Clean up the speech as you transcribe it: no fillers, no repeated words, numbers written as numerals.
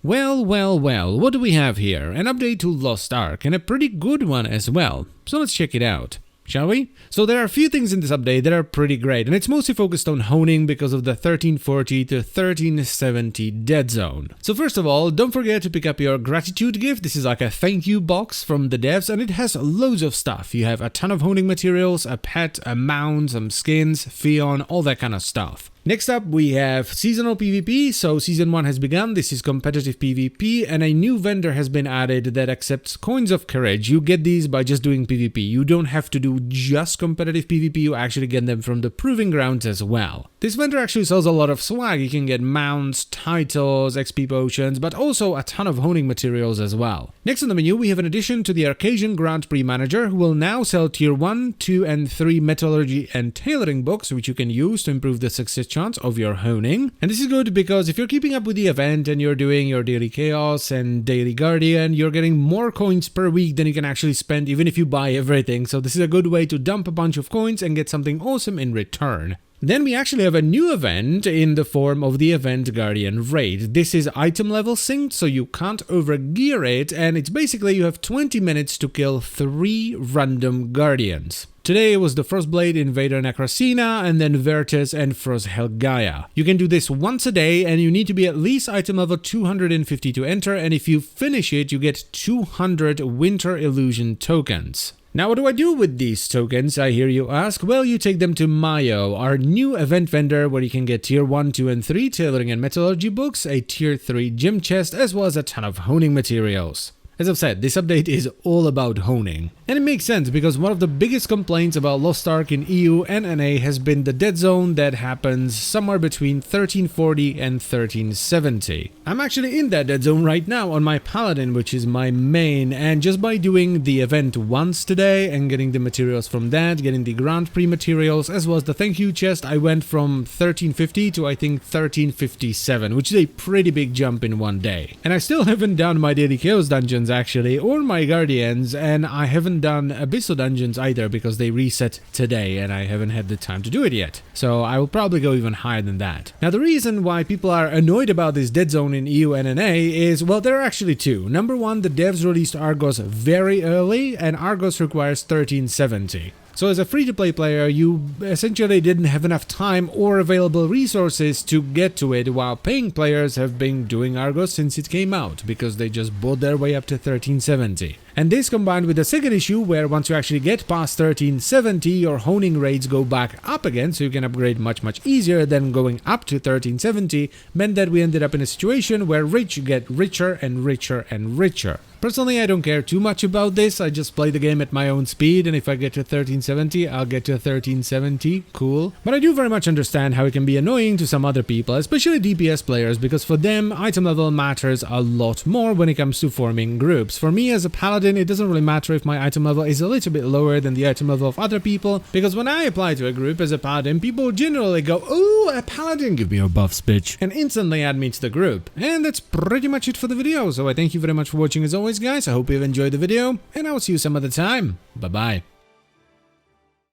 Well, what do we have here? An update to Lost Ark, and a pretty good one as well. So let's check it out, shall we? So there are a few things in this update that are pretty great, and it's mostly focused on honing because of the 1340 to 1370 dead zone. So first of all, don't forget to pick up your gratitude gift. This is like a thank you box from the devs, and it has loads of stuff. You have a ton of honing materials, a pet, a mount, some skins, Fion, all that kind of stuff. Next up, we have seasonal PvP. So season 1 has begun. This is competitive PvP, and a new vendor has been added that accepts coins of courage. You get these by just doing PvP. You don't have to do just competitive PvP, you actually get them from the proving grounds as well. This vendor actually sells a lot of swag. You can get mounts, titles, XP potions, but also a ton of honing materials as well. Next on the menu, we have an addition to the Arcasian Grand Prix Manager, who will now sell tier 1, 2, and 3 metallurgy and tailoring books, which you can use to improve the success chance of your honing. And this is good because if you're keeping up with the event and you're doing your daily chaos and daily guardian, you're getting more coins per week than you can actually spend even if you buy everything. So this is a good way to dump a bunch of coins and get something awesome in return. Then we actually have a new event in the form of the Event Guardian Raid. This is item level synced, so you can't overgear it, and it's basically you have 20 minutes to kill 3 random guardians. Today was the Frostblade Invader Necrosina, and then Vertus and Frost Helgaia. You can do this once a day, and you need to be at least item level 250 to enter, and if you finish it, you get 200 Winter Illusion tokens. Now, what do I do with these tokens, I hear you ask? Well, you take them to Mayo, our new event vendor where you can get tier 1, 2, and 3 tailoring and metallurgy books, a tier 3 gym chest, as well as a ton of honing materials. As I've said, this update is all about honing. And it makes sense because one of the biggest complaints about Lost Ark in EU and NA has been the dead zone that happens somewhere between 1340 and 1370. I'm actually in that dead zone right now on my Paladin, which is my main, and just by doing the event once today and getting the materials from that, getting the Grand Prix materials as well as the thank you chest, I went from 1350 to I think 1357, which is a pretty big jump in one day. And I still haven't done my daily chaos dungeons actually, or my guardians, and I haven't done abyssal dungeons either because they reset today and I haven't had the time to do it yet. So I will probably go even higher than that. Now the reason why people are annoyed about this dead zone in EU and NA is, well, there are actually two. Number one, the devs released Argos very early, and Argos requires 1370. So as a free-to-play player, you essentially didn't have enough time or available resources to get to it, while paying players have been doing Argos since it came out, because they just bought their way up to 1370. And this combined with the second issue, where once you actually get past 1370, your honing rates go back up again, so you can upgrade much easier than going up to 1370, meant that we ended up in a situation where rich get richer and richer and richer. Personally, I don't care too much about this. I just play the game at my own speed, and if I get to 1370, I'll get to 1370, cool. But I do very much understand how it can be annoying to some other people, especially DPS players, because for them, item level matters a lot more when it comes to forming groups. For me as a paladin, it doesn't really matter if my item level is a little bit lower than the item level of other people, because when I apply to a group as a paladin, people generally go, "Ooh, a paladin, give me your buffs, bitch," and instantly add me to the group. And that's pretty much it for the video, so I thank you very much for watching as always, guys. I hope you've enjoyed the video, and I will see you some other time. Bye bye.